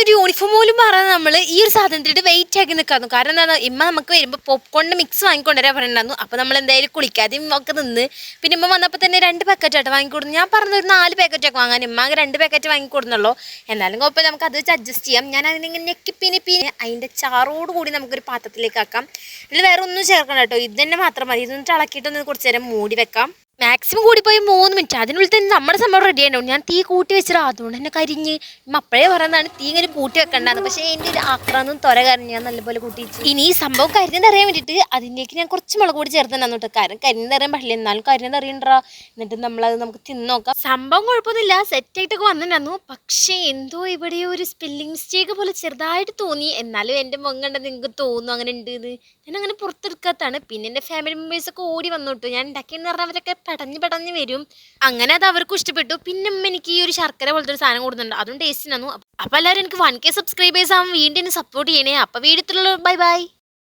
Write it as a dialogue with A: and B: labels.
A: ഒരു യൂണിഫോം പോലും പറയാതെ നമ്മൾ ഈ ഒരു സാധനത്തിട്ട് വെയിറ്റ് ആക്കി നിൽക്കാന്നു. കാരണം എന്താണ്, ഇമ്മ നമുക്ക് വരുമ്പോൾ പോപ്കോണിൻ്റെ മിക്സ് വാങ്ങിക്കൊണ്ടുവരാൻ പറഞ്ഞിട്ടുണ്ടായിരുന്നു. അപ്പോൾ നമ്മൾ എന്തായാലും കുളിക്കാതെയും ഒക്കെ നിന്ന്. പിന്നെ ഇമ്മ വന്നപ്പോൾ തന്നെ 2 പാക്കറ്റായിട്ട് വാങ്ങിക്കൊടുന്നു. ഞാൻ പറഞ്ഞൊരു 4 പാക്കറ്റൊക്കെ വാങ്ങാൻ, ഇമ്മ 2 പാക്കറ്റ് വാങ്ങിക്കൊടുന്നുള്ളൂ. എന്നാലും കുഴപ്പമില്ല, നമുക്ക് അത് വെച്ച് അഡ്ജസ്റ്റ് ചെയ്യാം. ഞാൻ അതിനിങ്ങനെ ഞെക്കിപ്പിനി അതിൻ്റെ ചാറോട് കൂടി നമുക്കൊരു പാത്രത്തിലേക്ക് ആക്കാം. ഇതിൽ വേറെ ഒന്നും ചേർക്കണം കേട്ടോ, ഇത് തന്നെ മാത്രം മതി. ഇതൊന്ന് ഇളക്കിയിട്ടൊന്ന് കുറച്ച് നേരം മൂടി വെക്കാം. മാക്സിമം കൂടി പോയി 3 മിനിറ്റ്. അതിനുള്ളിൽ തന്നെ നമ്മുടെ സംഭവം റെഡി ആയിട്ടുണ്ടാവും. ഞാൻ തീ കൂട്ടി വെച്ചിട്ട് അതുകൊണ്ട് തന്നെ കരിഞ്ഞ്. അപ്പോഴേ പറയുന്നതാണ് തീ ഇങ്ങനെ കൂട്ടി വെക്കണ്ടെന്ന്. പക്ഷേ എൻ്റെ ഒരു ആക്രാന്നും തൊര കരിഞ്ഞ് ഞാൻ നല്ലപോലെ കൂട്ടി വെച്ചു. ഇനി ഈ സംഭവം കരിഞ്ഞെന്നറിയാൻ വേണ്ടിയിട്ട് അതിലേക്ക് ഞാൻ കുറച്ച് മുളക് പൊടി ചേർത്തിട്ടുണ്ടായിരുന്നു കേട്ടോ. കാരണം കരിഞ്ഞെന്നറിയാൻ പാടില്ല, എന്നാലും കരിഞ്ഞെന്നറിയണ്ടാ. എന്നിട്ട് നമ്മളത് നമുക്ക് തിന്ന് നോക്കാം. സംഭവം കുഴപ്പമൊന്നുമില്ല, സെറ്റായിട്ടൊക്കെ വന്നിട്ടുണ്ടായിരുന്നു. പക്ഷേ എന്തോ ഇവിടെ ഒരു സ്പെല്ലിംഗ് മിസ്റ്റേക്ക് പോലെ ചെറുതായിട്ട് തോന്നി. എന്നാലും എൻ്റെ മുഖം കണ്ടെന്ന് നിങ്ങൾക്ക് തോന്നുന്നു അങ്ങനെ ഉണ്ട് എന്ന്. ഞാൻ അങ്ങനെ പുറത്തെടുക്കാത്തതാണ്. പിന്നെ എൻ്റെ ഫാമിലി മെമ്പേഴ്സൊക്കെ ഓടി വന്നു കേട്ടോ. ഞാൻ ഉണ്ടാക്കിയെന്ന് പറഞ്ഞാൽ അവരൊക്കെ പടഞ്ഞ് വരും. അങ്ങനെ അത് അവർക്കും ഇഷ്ടപ്പെട്ടു. പിന്നെ എനിക്ക് ഈ ഒരു ശർക്കര പോലത്തെ ഒരു സാധനം കൊടുക്കുന്നുണ്ട്, അതും ടേസ്റ്റ് തന്നു. അപ്പോൾ എല്ലാവരും എനിക്ക് 1K സബ്സ്ക്രൈബേഴ്സ് ആവാൻ വേണ്ടി എന്നെ സപ്പോർട്ട് ചെയ്യണേ. അപ്പോൾ വീഡിയോത്തിലുള്ള ബൈ ബൈ.